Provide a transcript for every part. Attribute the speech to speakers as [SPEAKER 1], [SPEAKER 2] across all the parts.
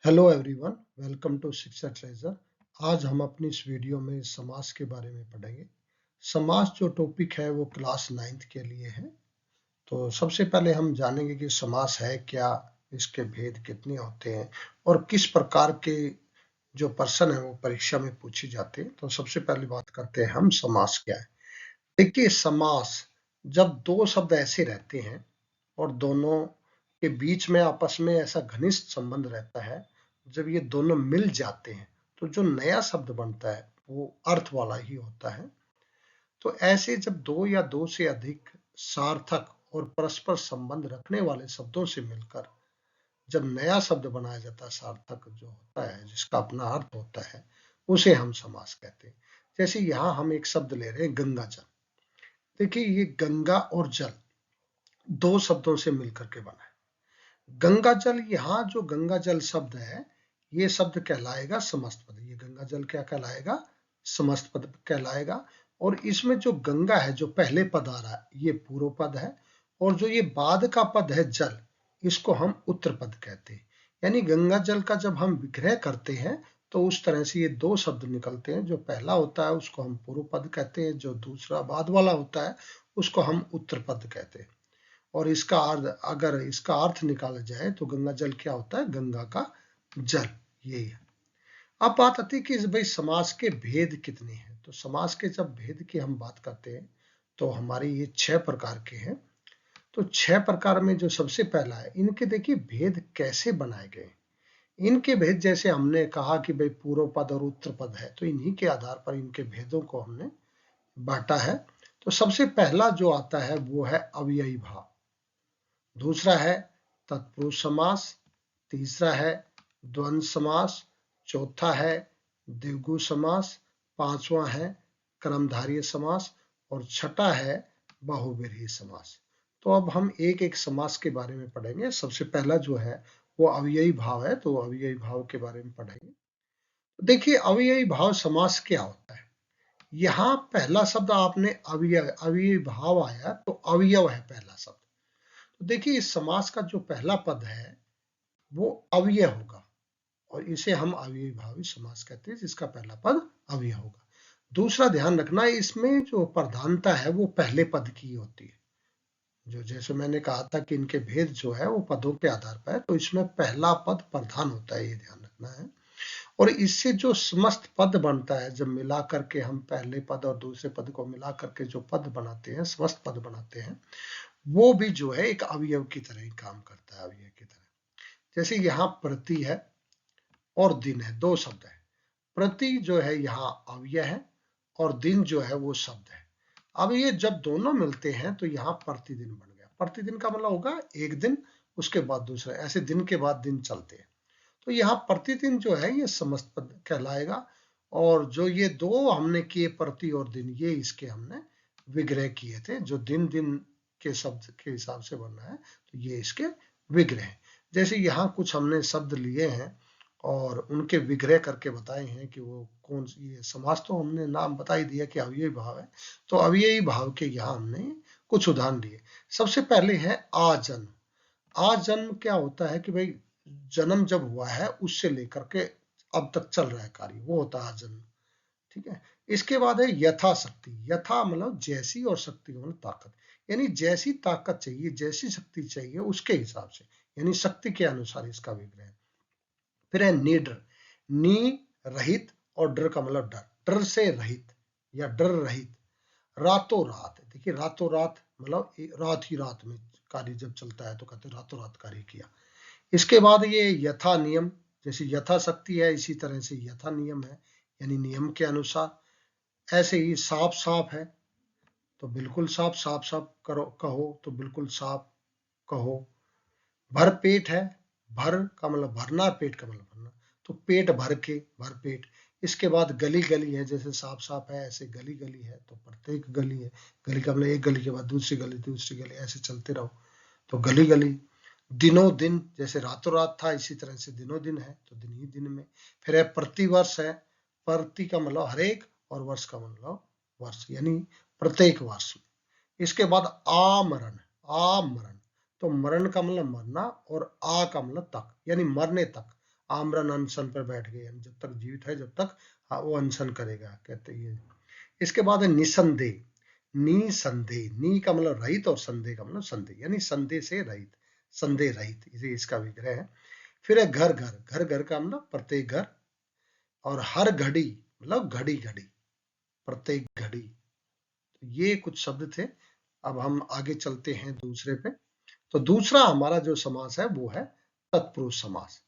[SPEAKER 1] Hello everyone, welcome to शिक्षा treasure. आज हम अपनी इस वीडियो में समास के बारे में पढ़ेंगे। समास जो टॉपिक है वो क्लास 9th के लिए है। तो सबसे पहले हम जानेंगे कि समास है क्या, इसके भेद कितने होते हैं और किस प्रकार के जो प्रश्न है वो परीक्षा में पूछे जाते हैं। तो सबसे पहले बात करते हैं हम समास क्या है। देखिए, समास जब दो शब्द ऐसे रहते हैं और दोनों के बीच में आपस में ऐसा घनिष्ठ संबंध रहता है, जब ये दोनों मिल जाते हैं तो जो नया शब्द बनता है वो अर्थ वाला ही होता है। तो ऐसे जब दो या दो से अधिक सार्थक और परस्पर संबंध रखने वाले शब्दों से मिलकर जब नया शब्द बनाया जाता है, सार्थक जो होता है जिसका अपना अर्थ होता है, उसे हम समास कहते हैं। जैसे यहाँ हम एक शब्द ले रहे हैं गंगा जल। देखिए, ये गंगा और जल दो शब्दों से मिलकर के बना है। गंगा जल, यहाँ जो गंगा जल शब्द है ये शब्द कहलाएगा समस्त पद। ये गंगा जल क्या कहलाएगा? समस्त पद कहलाएगा। और इसमें जो गंगा है, जो पहले पद आ रहा है, ये पूर्व पद है। और जो ये बाद का पद है जल, इसको हम उत्तर पद कहते हैं। यानी गंगा जल का जब हम विग्रह करते हैं तो उस तरह से ये दो शब्द निकलते हैं। जो पहला होता है उसको हम पूर्व पद कहते हैं, जो दूसरा बाद वाला होता है उसको हम उत्तर पद कहते हैं। और इसका अर्थ, अगर इसका अर्थ निकाला जाए तो गंगा जल क्या होता है? गंगा का जल, यही है। अब बात आती है कि भाई समास के भेद कितने हैं। तो समास के जब भेद की हम बात करते हैं तो हमारे ये 6 प्रकार के हैं। तो 6 प्रकार में जो सबसे पहला है, इनके देखिए भेद कैसे बनाए गए। इनके भेद जैसे हमने कहा कि भाई पूर्व पद और उत्तर पद है, तो इन्हीं के आधार पर इनके भेदों को हमने बांटा है। तो सबसे पहला जो आता है वो है अव्ययी भाव। दूसरा है तत्पुरुष समास। तीसरा है द्वंद्व समास। चौथा है द्विगु समास। पांचवा है क्रमधारय समास। और छठा है बहुव्रीहि समास। तो अब हम एक एक समास के बारे में पढ़ेंगे। सबसे पहला जो है वो अव्ययी भाव है, तो अव्ययी भाव के बारे में पढ़ेंगे। देखिए, अव्ययी भाव समास क्या होता है। यहाँ पहला शब्द आपने अव्ययी भाव आया तो अवयव है पहला शब्द। तो देखिए, इस समास का जो पहला पद है वो अव्यय होगा और इसे हम अव्ययी भावी समास कहते हैं, जिसका पहला पद अव्यय होगा। दूसरा ध्यान रखना, इसमें जो प्रधानता है वो पहले पद की होती है। जो जैसे मैंने कहा था कि इनके भेद जो है वो पदों के आधार पर है, तो इसमें पहला पद प्रधान होता है, ये ध्यान रखना है। और इससे जो समस्त पद बनता है, जब मिला करके हम पहले पद और दूसरे पद को मिला करके जो पद बनाते हैं, समस्त पद बनाते हैं, वो भी जो है एक अवयव की तरह ही काम करता है, अवयव की तरह। जैसे यहाँ प्रति है और दिन है, दो शब्द है। प्रति जो है यहाँ अव्यय है और दिन जो है वो शब्द है। अब ये जब दोनों मिलते हैं तो यहाँ प्रतिदिन बन गया। प्रतिदिन का मतलब होगा एक दिन, उसके बाद दूसरा, ऐसे दिन के बाद दिन चलते हैं। तो यहाँ प्रतिदिन जो है ये समस्त पद कहलाएगा। और जो ये दो हमने किए, प्रति और दिन, ये इसके हमने विग्रह किए थे। जो दिन दिन के शब्द के हिसाब से बनना है तो ये इसके विग्रह। जैसे यहाँ कुछ हमने शब्द लिए हैं और उनके विग्रह करके बताए हैं कि वो कौन, ये समास तो हमने नाम बता ही दिया कि अव्ययी भाव है। तो अव्ययी भाव के यहाँ हमने कुछ उदाहरण लिए। सबसे पहले है आजन्म। आजन्म क्या होता है कि भाई जन्म जब हुआ है उससे लेकर के अब तक चल रहा है कार्य, वो होता है आजन्म। ठीक है। इसके बाद है यथाशक्ति। यथा मतलब जैसी और शक्ति मतलब ताकत, यानी जैसी ताकत चाहिए, जैसी शक्ति चाहिए उसके हिसाब से, यानी शक्ति के अनुसार इसका विग्रह। फिर है निडर। नी रहित और डर का मतलब डर, डर से रहित या डर रहित। रातों रात, देखिए रातों रात मतलब रात ही रात में कार्य जब चलता है तो कहते रातों रात कार्य किया। इसके बाद ये यथा नियम, जैसे यथा शक्ति है इसी तरह से यथा नियम है, यानी नियम के अनुसार। ऐसे ही साफ साफ है तो बिल्कुल साफ, साफ साफ करो कहो तो बिल्कुल साफ कहो। भर पेट है, भर का मतलब भरना, पेट का मतलब भरना, तो पेट भर के, भर पेट। इसके बाद गली गली है, जैसे साफ साफ है ऐसे गली गली है तो प्रत्येक गली है। गली का मतलब एक गली के बाद दूसरी गली, दूसरी गली, ऐसे चलते रहो तो गली गली। दिनों दिन, जैसे रातों रात था इसी तरह से दिनों दिन है तो दिन ही दिन में। फिर है प्रतिवर्ष है। प्रति का मतलब हरेक और वर्ष का मतलब वर्ष, यानी प्रत्येक वर्ष में। इसके बाद आमरण। आमरण तो मरण का मतलब मरना और आ का मतलब तक, यानी मरने तक। आमरन अनशन पर बैठ गए, जब तक जीवित है जब तक वो अनशन करेगा, कहते हैं। इसके बाद है निसंदेह। निसंदेह, नी का मतलब रहित और संदेह का मतलब संदेह, यानी संदेह से रहित, संदेह रहित, इसे इसका विग्रह है। फिर है घर घर। घर घर का मतलब प्रत्येक घर, और हर घड़ी मतलब घड़ी घड़ी, प्रत्येक घड़ी। तो ये कुछ शब्द थे। अब हम आगे चलते हैं दूसरे पे। तो दूसरा हमारा जो समास है वो है तत्पुरुष समास।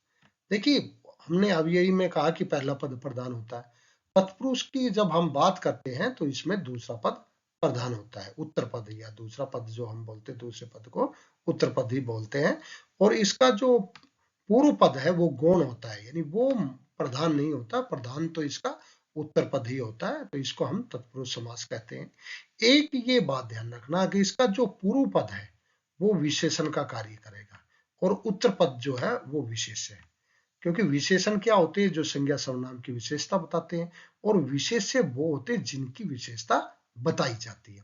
[SPEAKER 1] देखिए, हमने अब यही में कहा कि पहला पद प्रधान होता है। तत्पुरुष की जब हम बात करते हैं तो इसमें दूसरा पद प्रधान होता है, उत्तर पद, या दूसरा पद जो हम बोलते हैं, दूसरे पद को उत्तर पद ही बोलते हैं। और इसका जो पूर्व पद है वो गौण होता है, यानी वो प्रधान नहीं होता, प्रधान तो इसका उत्तर पद ही होता है, तो इसको हम तत्पुरुष समास कहते हैं। एक ये बात ध्यान रखना कि इसका जो पूर्व पद है वो विशेषण का कार्य करेगा, और उत्तर पद जो है वो विशेष्य है। क्योंकि विशेषण क्या होते हैं? जो संज्ञा सर्वनाम की विशेषता बताते हैं, और विशेष्य वो होते हैं जिनकी विशेषता बताई जाती है।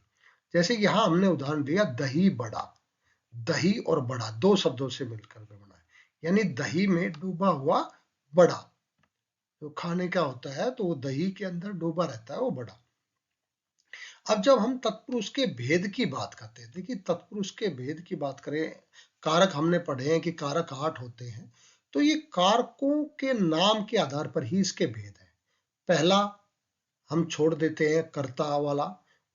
[SPEAKER 1] जैसे यहाँ हमने उदाहरण दिया दही बड़ा। दही और बड़ा दो शब्दों से मिलकर के बना है, यानी दही में डूबा हुआ बड़ा, जो खाने का होता है तो वो दही के अंदर डूबा रहता है, वो बड़ा। अब जब हम तत्पुरुष के भेद की बात करते हैं, देखिए तत्पुरुष के भेद की बात करें, कारक हमने पढ़े हैं कि कारक 8 होते हैं। तो ये कारकों के नाम के आधार पर ही इसके भेद है। पहला हम छोड़ देते हैं कर्ता वाला,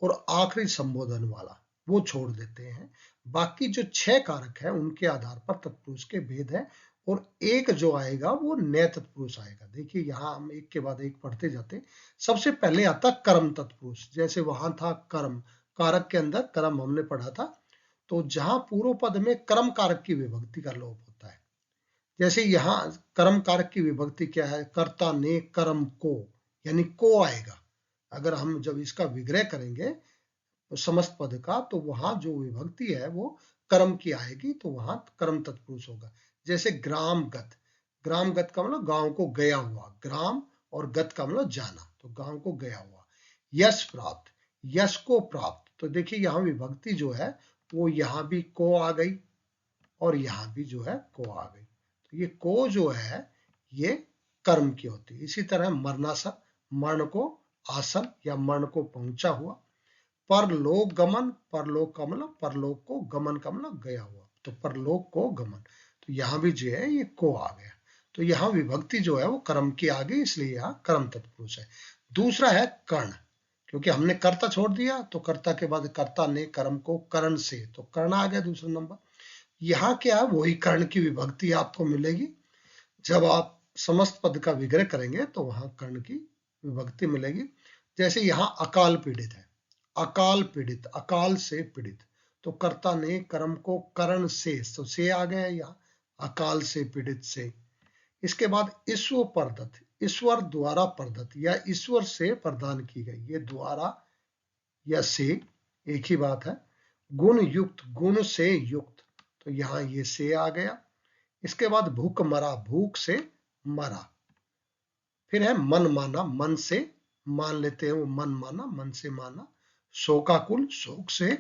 [SPEAKER 1] और आखिरी संबोधन वाला वो छोड़ देते हैं। बाकी जो 6 कारक है उनके आधार पर तत्पुरुष के भेद है, और एक जो आएगा वो नए तत्पुरुष आएगा। देखिए यहाँ हम एक के बाद एक पढ़ते जाते। सबसे पहले आता कर्म तत्पुरुष। जैसे वहां था कर्म, कारक के अंदर कर्म हमने पढ़ा था, तो जहां पूर्व पद में कर्म कारक की विभक्ति का लोप होता है, जैसे यहाँ कर्म कारक की विभक्ति क्या है? कर्ता ने कर्म को, यानी को आएगा। अगर हम जब इसका विग्रह करेंगे तो समस्त पद का, तो वहां जो विभक्ति है वो कर्म की आएगी, तो वहां कर्म तत्पुरुष होगा। जैसे ग्रामगत। ग्रामगत का मतलब गांव को गया हुआ, ग्राम, और गत का मतलब जाना, तो गांव को गया हुआ। यश प्राप्त। यश को प्राप्त। तो देखिए यहाँ विभक्ति जो है वो यहाँ भी को आ गई, और यहाँ भी जो है को आ गई। तो ये को जो है ये कर्म की होती है। इसी तरह मरणासन, मरण को आसन या मरण को पहुंचा हुआ। परलोक गमन, परलोक का मतलब परलोक को, गमन का मतलब गया हुआ, तो परलोक को गमन। तो यहाँ भी जो है ये को आ गया, तो यहाँ विभक्ति जो है वो कर्म की आ गई, इसलिए यहाँ कर्म तत्पुरुष है। दूसरा है कर्ण। क्योंकि हमने कर्ता छोड़ दिया, तो कर्ता के बाद कर्ता ने कर्म को कर्ण से, तो कर्ण आ गया दूसरा नंबर। यहाँ क्या है? वही कर्ण की विभक्ति आपको मिलेगी। जब आप समस्त पद का विग्रह करेंगे तो वहां कर्ण की विभक्ति मिलेगी। जैसे यहाँ अकाल पीड़ित है, अकाल पीड़ित, अकाल से पीड़ित, तो कर्ता ने कर्म को कर्ण से, तो से आ गया यहाँ, अकाल से पीड़ित से। इसके बाद ईश्वर प्रदत्त, ईश्वर द्वारा प्रदत्त या ईश्वर से प्रदान की गई, ये द्वारा या से एक ही बात है। गुण युक्त, गुण से युक्त, तो यहाँ ये से आ गया। इसके बाद भूख मरा, भूख से मरा। फिर है मन माना, मन से मान लेते हैं वो मन माना, मन से माना। शोकाकुल, शोक से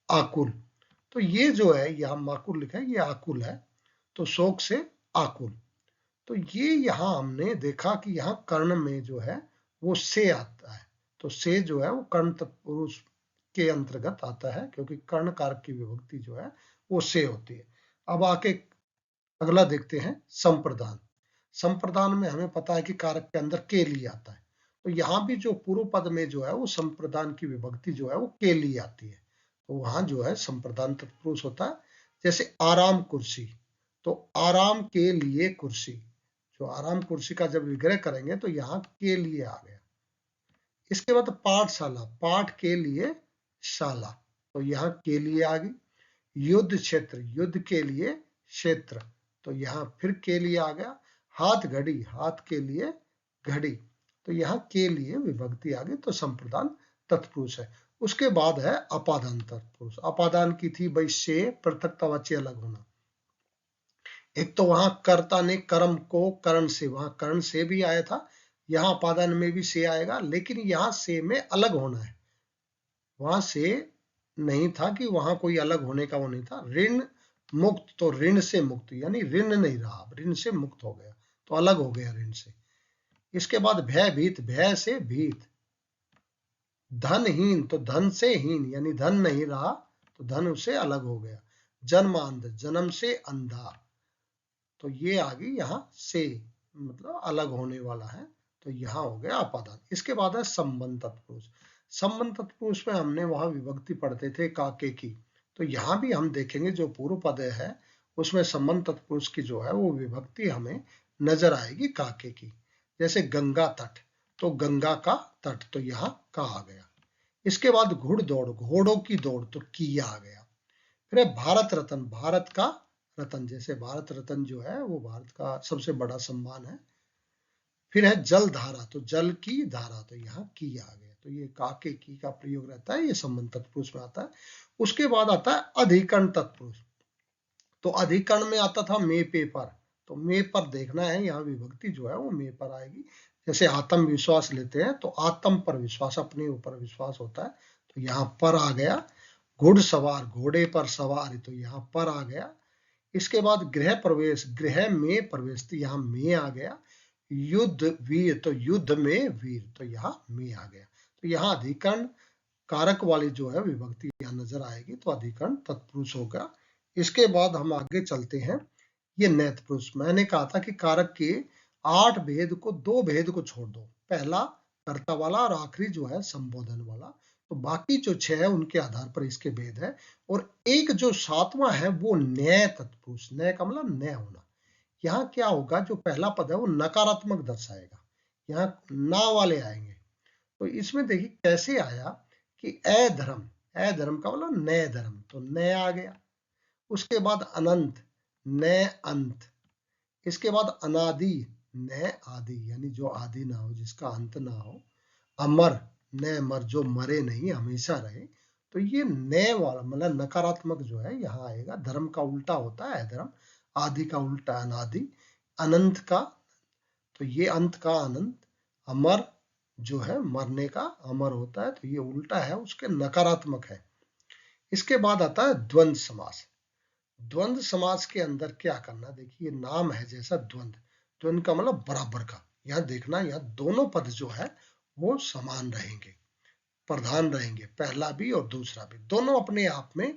[SPEAKER 1] आकुल, तो ये जो है यहाँ माकुल लिखा है, ये आकुल है, तो शोक से आकुल। तो ये यहाँ हमने देखा कि यहाँ कर्ण में जो है वो से आता है, तो से जो है वो कर्ण तत्पुरुष के अंतर्गत आता है, क्योंकि कर्ण कारक की विभक्ति जो है वो से होती है। अब आके अगला देखते हैं संप्रदान। संप्रदान में हमें पता है कि कारक के अंदर के लिए आता है, तो यहाँ भी जो पूर्व पद में जो है वो संप्रदान की विभक्ति जो है वो के लिए आती है, तो वहां जो है संप्रदान तत्पुरुष होता है। जैसे आराम कुर्सी, तो आराम के लिए कुर्सी, जो आराम कुर्सी का जब विग्रह करेंगे तो यहाँ के लिए आ गया। इसके बाद पाठशाला, पाठ के लिए शाला, तो यहाँ के लिए आ गई। युद्ध क्षेत्र, युद्ध के लिए क्षेत्र, तो यहाँ फिर के लिए आ गया। हाथ घड़ी, हाथ के लिए घड़ी, तो यहाँ के लिए विभक्ति आ गई, तो संप्रदान तत्पुरुष है। उसके बाद है अपादान तत्पुरुष। अपादान की थी भाई से, पृथकतावाची अलग होना। एक तो वहां कर्ता ने कर्म को कर्ण से, वहां कर्ण से भी आया था, यहाँ अपादान में भी से आएगा, लेकिन यहाँ से में अलग होना है। वहां से नहीं था कि वहां कोई अलग होने का वो नहीं था। ऋण मुक्त, तो ऋण से मुक्त, यानी ऋण नहीं रहा, ऋण से मुक्त हो गया, तो अलग हो गया ऋण से। इसके बाद भयभीत, भय से भीत। धनहीन, तो धन से हीन, यानी धन नहीं रहा तो धन उससे अलग हो गया। जन्मांध, जन्म से अंधा, तो ये आ गई यहाँ से, मतलब अलग होने वाला है, तो यहाँ हो गया अपादान। इसके बाद है संबंध तत्पुरुष। संबंध तत्पुरुष में हमने वहां विभक्ति पढ़ते थे काके की, तो यहाँ भी हम देखेंगे जो पूर्व पद है उसमें संबंध तत्पुरुष की जो है वो विभक्ति हमें नजर आएगी काके की। जैसे गंगा तट, तो गंगा का तट, तो यहाँ का आ गया। इसके बाद घुड़दौड़, घोड़ों की दौड़, तो किया आ गया। फिर है भारत रत्न, भारत का रत्न, जैसे भारत रत्न जो है वो भारत का सबसे बड़ा सम्मान है। फिर है जल धारा, तो जल की धारा, तो यहाँ की आ गया। तो ये काके की का प्रयोग रहता है, ये संबंध तत्पुरुष में आता है। उसके बाद आता है अधिकरण तत्पुरुष। तो अधिकरण में आता था मे पे पर, तो मे पर देखना है, यहाँ विभक्ति जो है वो मे पर आएगी। जैसे आत्म विश्वास लेते हैं तो आत्म पर विश्वास, अपने ऊपर विश्वास होता है, तो यहाँ पर आ गया। घुड़सवार, घोड़े पर सवार, तो यहाँ पर आ गया। इसके बाद गृह प्रवेश, गृह में प्रवेश, तो यहाँ में आ गया। युद्ध वीर, तो युद्ध में वीर, तो यहाँ में आ गया। तो यहाँ अधिकरण कारक वाली जो है विभक्ति यहाँ नजर आएगी, तो अधिकरण तत्पुरुष होगा। इसके बाद हम आगे चलते हैं, ये नैत पुरुष। मैंने कहा था कि कारक के 8 भेद को 2 भेद को छोड़ दो, पहला कर्ता वाला और आखिरी जो है संबोधन वाला, तो बाकी जो 6 है उनके आधार पर इसके भेद है। और एक जो 7वां है वो न्याय तत्पुरुष, न्याय का मतलब न्याय होना। यहाँ क्या होगा, जो पहला पद है वो नकारात्मक दर्शाएगा, यहाँ ना वाले आएंगे। तो इसमें देखिए कैसे आया कि अधर्म, अधर्म का मतलब नए धर्म, तो नया आ गया। उसके बाद अनंत, नए अंत। इसके बाद अनादि, नए आदि, यानी जो आदि ना हो, जिसका अंत ना हो। अमर, नए मर, जो मरे नहीं हमेशा रहे, तो ये नए वाला मतलब नकारात्मक जो है यहाँ आएगा। धर्म का उल्टा होता है अधर्म, आदि का उल्टा अनादि, अनंत का, तो ये अंत का अनंत। अमर जो है मरने का अमर होता है, तो ये उल्टा है, उसके नकारात्मक है। इसके बाद आता है द्वंद्व समास। द्वंद्व समास के अंदर क्या करना, देखिए नाम है जैसा द्वंद्व, द्वंद्व का मतलब बराबर का। यहाँ देखना, यहाँ दोनों पद जो है वो समान रहेंगे, प्रधान रहेंगे, पहला भी और दूसरा भी, दोनों अपने आप में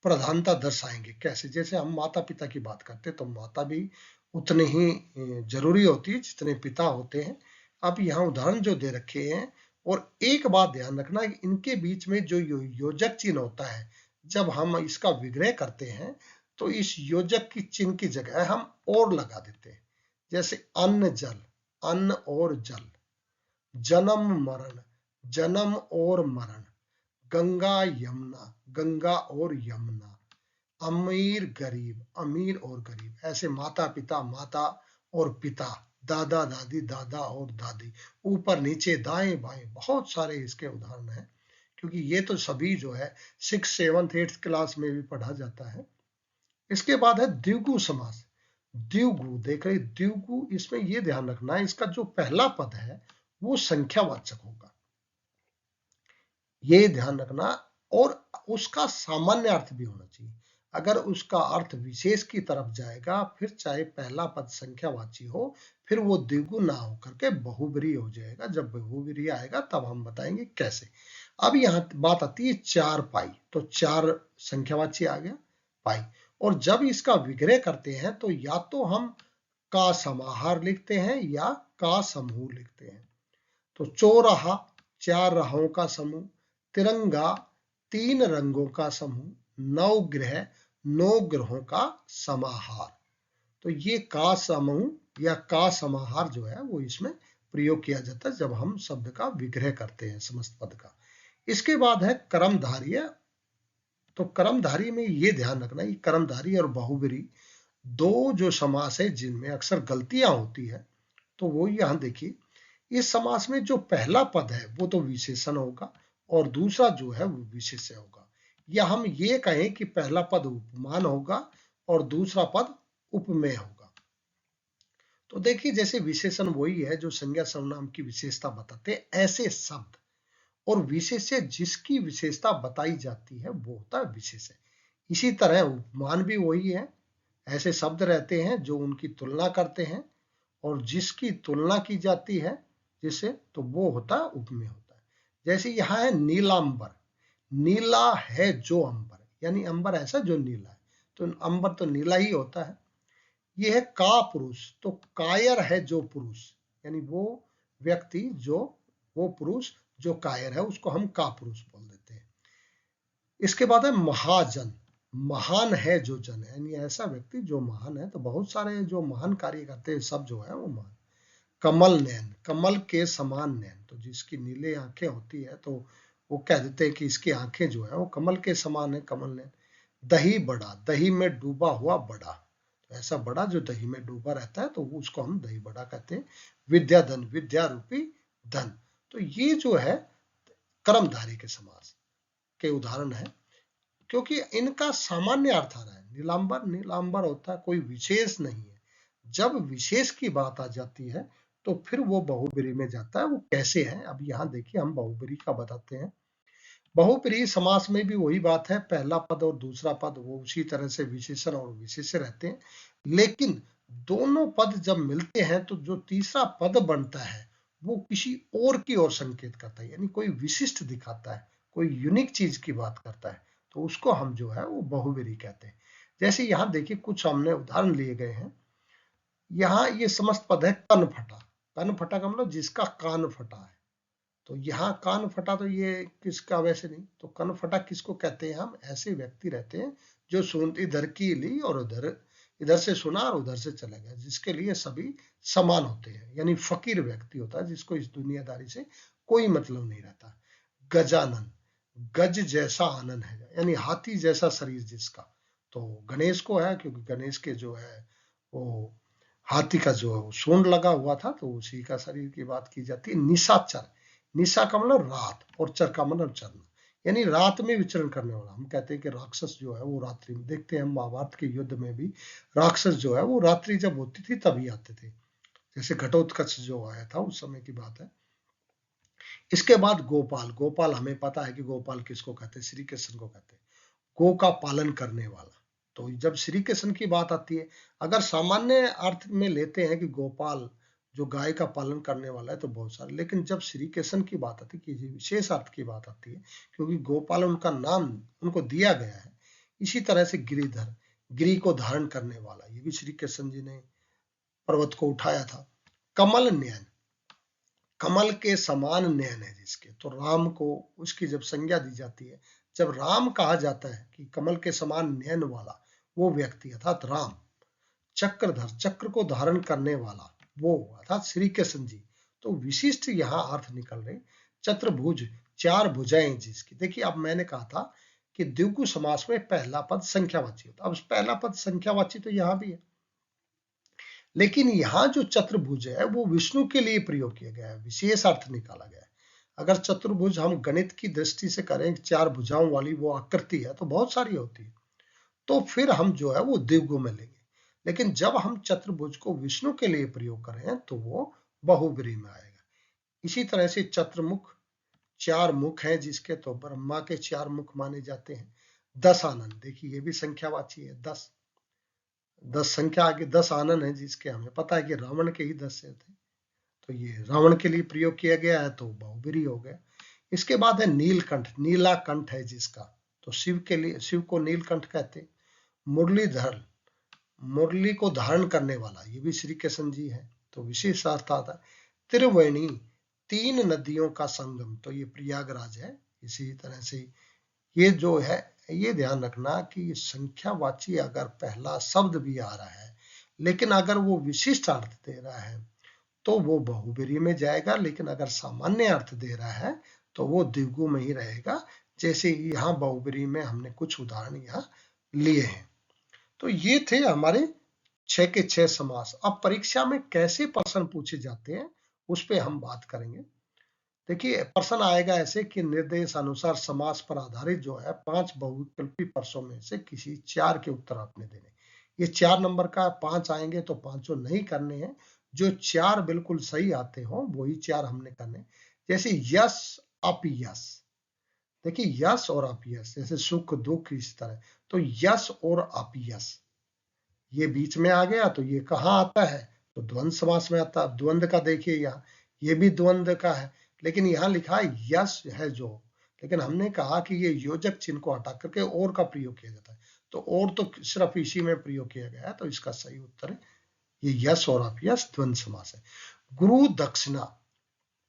[SPEAKER 1] प्रधानता दर्शाएंगे। कैसे, जैसे हम माता पिता की बात करते हैं तो माता भी उतने ही जरूरी होती है जितने पिता होते हैं। अब यहाँ उदाहरण जो दे रखे हैं, और एक बात ध्यान रखना, इनके बीच में जो योजक चिन्ह होता है, जब हम इसका विग्रह करते हैं तो इस योजक की चिन्ह की जगह हम और लगा देते हैं। जैसे अन्न जल, अन्न और जल। जन्म मरण, जन्म और मरण। गंगा यमुना, गंगा और यमुना। अमीर गरीब, अमीर और गरीब। ऐसे माता पिता, माता और पिता, दादा दादी, दादा और दादी, ऊपर नीचे दाएं बाएं, बहुत सारे इसके उदाहरण हैं, क्योंकि ये तो सभी जो है 6th 7th 8th क्लास में भी पढ़ा जाता है। इसके बाद है द्विगु समास। द्विगु देख रहे, द्विगु, इसमें ये ध्यान रखना है इसका जो पहला पद है वो संख्यावाचक होगा, ये ध्यान रखना। और उसका सामान्य अर्थ भी होना चाहिए। अगर उसका अर्थ विशेष की तरफ जाएगा, फिर चाहे पहला पद संख्यावाची हो, फिर वो द्विगु ना होकर के बहुब्रीहि हो जाएगा। जब बहुब्रीहि आएगा तब हम बताएंगे कैसे। अब यहाँ बात आती है 4 पाई, तो 4 संख्यावाची आ गया पाई। और जब इसका विग्रह करते हैं तो या तो हम का समाहार लिखते हैं या का समूह लिखते हैं। तो चौराहा, 4 राहों का समूह। तिरंगा, 3 रंगों का समूह। नवग्रह, 9 ग्रहों का समाहार। तो ये का समूह या का समाहार जो है वो इसमें प्रयोग किया जाता है जब हम शब्द का विग्रह करते हैं समस्त पद का। इसके बाद है कर्मधारय। तो कर्मधारी में ये ध्यान रखना, ये कर्मधारी और बहुब्रीहि दो जो समास है जिनमें अक्सर गलतियां होती है, तो वो यहाँ देखिए, इस समास में जो पहला पद है वो तो विशेषण होगा और दूसरा जो है वो विशेष्य होगा। या हम ये कहें कि पहला पद उपमान होगा और दूसरा पद उपमेय होगा। तो देखिए जैसे विशेषण वही है जो संज्ञा सर्वनाम की विशेषता बताते हैं, ऐसे शब्द, और विशेष्य जिसकी विशेषता बताई जाती है वो होता है विशेष्य। इसी तरह उपमान भी वही है, ऐसे शब्द रहते हैं जो उनकी तुलना करते हैं, और जिसकी तुलना की जाती है जिससे, तो वो होता है उपमेय होता है। जैसे यहाँ है नीलांबर, नीला है जो अंबर, यानी अंबर ऐसा जो नीला है, तो अंबर तो नीला ही होता है। ये है का पुरुष, तो कायर है जो पुरुष, यानी वो व्यक्ति जो, वो पुरुष जो कायर है उसको हम का पुरुष बोल देते हैं। इसके बाद है महाजन, महान है जो जन है, यानी ऐसा व्यक्ति जो महान है, तो बहुत सारे जो महान कार्य करते हैं सब जो है वो महान। कमल नयन, कमल के समान नयन, तो जिसकी नीले आंखें होती है तो वो कह देते हैं कि इसकी आंखें जो है वो कमल के समान है, कमल नयन। दही बड़ा, दही में डूबा हुआ बड़ा, तो ऐसा बड़ा जो दही में डूबा रहता है तो उसको हम दही बड़ा कहते हैं। विद्याधन, विद्या रूपी धन, तो ये जो है कर्मधारी के समास के उदाहरण है, क्योंकि इनका सामान्य अर्थ आ रहा है। नीलांबर, नीलांबर होता है, कोई विशेष नहीं है। जब विशेष की बात आ जाती है तो फिर वो बहुब्रीहि में जाता है। वो कैसे है, अब यहाँ देखिए हम बहुब्रीहि का बताते हैं। बहुब्रीहि समास में भी वही बात है, पहला पद और दूसरा पद वो उसी तरह से विशेषण और विशेष्य रहते हैं, लेकिन दोनों पद जब मिलते हैं तो जो तीसरा पद बनता है वो किसी और की ओर संकेत करता है, यानी कोई विशिष्ट दिखाता है, कोई यूनिक चीज की बात करता है, तो उसको हम जो है वो बहुब्रीहि कहते हैं। जैसे यहाँ देखिए कुछ हमने उदाहरण लिए गए हैं। यहाँ ये समस्त पद है कन फटा, कन फटा का मतलब जिसका कान फटा है, तो यहाँ कान फटा तो ये किसका, वैसे नहीं, तो कन फटा किसको कहते हैं हम, ऐसे व्यक्ति रहते हैं जो सुन इधर की ली और उधर, इधर से सुना और उधर से चला गया, जिसके लिए सभी समान होते हैं, यानी फकीर व्यक्ति होता है जिसको इस दुनियादारी से कोई मतलब नहीं रहता। गजानन, गज जैसा आनंद है, यानी हाथी जैसा शरीर जिसका, तो गणेश को है, क्योंकि गणेश के जो है वो हाथी का जो सूंड लगा हुआ था, तो उसी का शरीर की बात की जाती है। निशाचर, निशा का मतलब रात और चर का मतलब चरना, यानी रात में विचरण करने वाला। हम कहते हैं कि राक्षस जो है वो रात्रि में, देखते हैं हम महाभारत के युद्ध में भी राक्षस जो है वो रात्रि जब होती थी तभी आते थे, जैसे घटोत्कच जो आया था उस समय की बात है। इसके बाद गोपाल, गोपाल हमें पता है कि गोपाल किसको कहते हैं, श्री कृष्ण को कहते हैं, गो का पालन करने वाला। तो जब श्री कृष्ण की बात आती है, अगर सामान्य अर्थ में लेते हैं कि गोपाल जो गाय का पालन करने वाला है तो बहुत सारे, लेकिन जब श्री कृष्ण की बात आती है, किसी विशेष अर्थ की बात आती है, क्योंकि गोपाल उनका नाम उनको दिया गया है। इसी तरह से गिरिधर, गिरी को धारण करने वाला, ये भी श्री कृष्ण जी ने पर्वत को उठाया था। कमल नयन, कमल के समान नयन है जिसके, तो राम को उसकी जब संज्ञा दी जाती है, जब राम कहा जाता है कि कमल के समान नयन वाला वो व्यक्ति अर्थात राम। चक्रधर, चक्र को धारण करने वाला वो अर्थात श्री कृष्ण जी, तो विशिष्ट यहाँ अर्थ निकल रहे। चतुर्भुज, चार भुजाएं जिसकी, देखिए अब मैंने कहा था कि द्विगु समास में पहला पद संख्यावाची होता है, अब पहला पद संख्यावाची तो यहाँ भी है, लेकिन यहाँ जो चतुर्भुज है वो विष्णु के लिए प्रयोग किया गया है, विशेष अर्थ निकाला गया है। अगर चतुर्भुज हम गणित की दृष्टि से करें, चार भुजाओं वाली वो आकृति है तो बहुत सारी होती है, तो फिर हम जो है वो द्विगु में लेंगे, लेकिन जब हम चतुर्भुज को विष्णु के लिए प्रयोग करें तो वो बहुब्रीहि में आएगा। इसी तरह से चतुर्मुख, चार मुख है जिसके, तो ब्रह्मा के चार मुख माने जाते हैं। 10 आनंद, देखिए ये भी संख्यावाची है, 10, 10 संख्या आगे 10 आनंद है जिसके, हमें पता है कि रावण के ही 10 से थे, तो ये रावण के लिए प्रयोग किया गया है तो बहुब्रीहि हो गया। इसके बाद है नीलकंठ, नीला कंठ है जिसका, तो शिव के लिए, शिव को नीलकंठ कहते। मुरलीधर, मुरली को धारण करने वाला, ये भी श्री कृष्ण जी है, तो विशेष अर्थ आता है। त्रिवेणी, तीन नदियों का संगम, तो ये प्रयागराज है। इसी तरह से ये जो है, ये ध्यान रखना कि संख्यावाची अगर पहला शब्द भी आ रहा है, लेकिन अगर वो विशिष्ट अर्थ दे रहा है तो वो बहुब्रीहि में जाएगा, लेकिन अगर सामान्य अर्थ दे रहा है तो वो द्विगु में ही रहेगा। जैसे यहाँ बहुब्रीहि में हमने कुछ उदाहरण यहाँ लिए हैं। तो ये थे हमारे 6 के 6 समास। अब परीक्षा में कैसे प्रश्न पूछे जाते हैं उस पे हम बात करेंगे। देखिए प्रश्न आएगा ऐसे कि निर्देश अनुसार समास पर आधारित जो है 5 बहुविकल्पी प्रश्नों में से किसी 4 के उत्तर आपने देने। ये 4 नंबर का 5 आएंगे तो पांचों नहीं करने हैं, जो 4 बिल्कुल सही आते हो वही 4 हमने करने। जैसे यश अपयश, देखिए यश और अपयश, जैसे सुख दुख इस तरह, तो यश और अपयश, ये बीच में आ गया तो ये कहाँ आता है, तो द्वंद्व समास में आता है। द्वंद्व का देखिए यहाँ, ये भी द्वंद्व का है, लेकिन यहाँ लिखा है यस है जो, लेकिन हमने कहा कि ये योजक चिन्ह को हटा करके और का प्रयोग किया जाता है, तो और तो सिर्फ इसी में प्रयोग किया गया है, तो इसका सही उत्तर है ये यस और अपयस द्वंद्व समास है। गुरु दक्षिणा,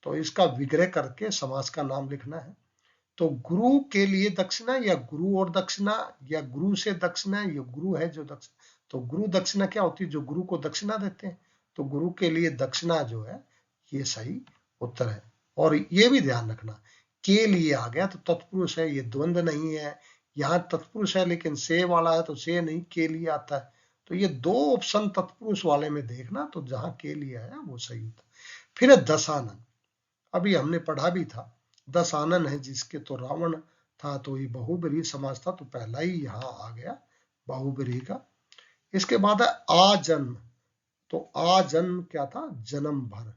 [SPEAKER 1] तो इसका विग्रह करके समास का नाम लिखना है। तो गुरु के लिए दक्षिणा या गुरु और दक्षिणा या गुरु से दक्षिणा, ये गुरु है जो दक्षिणा, तो गुरु दक्षिणा क्या होती है, जो गुरु को दक्षिणा देते हैं, तो गुरु के लिए दक्षिणा जो है ये सही उत्तर है। और ये भी ध्यान रखना, के लिए आ गया तो तत्पुरुष है, ये द्वंद्व नहीं है, यहाँ तत्पुरुष है लेकिन से वाला है तो से नहीं, के लिए आता है, तो ये दो ऑप्शन तत्पुरुष वाले में देखना, तो जहां के लिए आया वो सही उत्तर। फिर है दशानन, अभी हमने पढ़ा भी था, दशानन है जिसके, तो रावण था, तो ये बहुब्रीहि समास था, तो पहला ही यहाँ आ गया बहुब्रीहि का। इसके बाद है आजन्म, तो आजन्म क्या था, जन्म भर,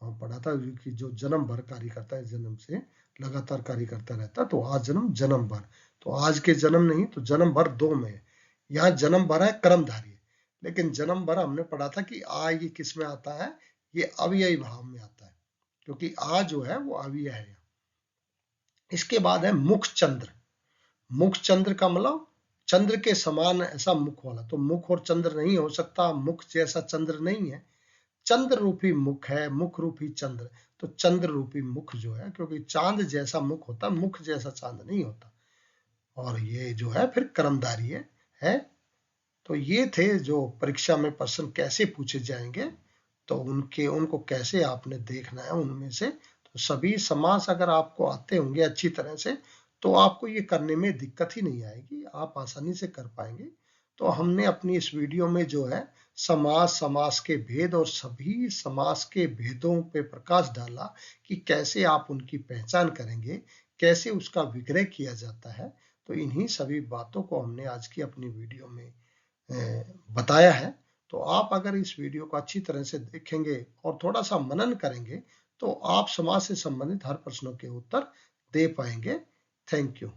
[SPEAKER 1] वहां पढ़ा था कि जो जन्म भर कार्य करता है, जन्म से लगातार कार्य करता रहता, तो आज जन्म जन्म भर, तो आज के जन्म नहीं, तो जन्म भर दो में है, यहाँ जन्म भर है कर्मधारी, लेकिन जन्म भर हमने पढ़ा था कि आ ये किस में आता है, ये अव्ययी भाव में आता है, क्योंकि आ जो है वो अव्यय है। इसके बाद है मुख चंद्र, मुख चंद्र का मतलब चंद्र के समान ऐसा मुख वाला, तो मुख और चंद्र नहीं हो सकता, मुख जैसा चंद्र नहीं है, चंद्र रूपी मुख है, मुख रूपी चंद्र, तो चंद्र रूपी मुख जो है, क्योंकि चांद जैसा मुख होता, मुख जैसा चांद नहीं होता, और ये जो है फिर कर्मधारी है। तो ये थे जो परीक्षा में प्रश्न कैसे पूछे जाएंगे, तो उनको कैसे आपने देखना है उनमें से, तो सभी समास अगर आपको आते होंगे अच्छी तरह से, तो आपको ये करने में दिक्कत ही नहीं आएगी, आप आसानी से कर पाएंगे। तो हमने अपनी इस वीडियो में जो है समास, समास के भेद और सभी समास के भेदों पे प्रकाश डाला कि कैसे आप उनकी पहचान करेंगे, कैसे उसका विग्रह किया जाता है, तो इन्हीं सभी बातों को हमने आज की अपनी वीडियो में बताया है। तो आप अगर इस वीडियो को अच्छी तरह से देखेंगे और थोड़ा सा मनन करेंगे, तो आप समाज से संबंधित हर प्रश्नों के उत्तर दे पाएंगे। Thank you.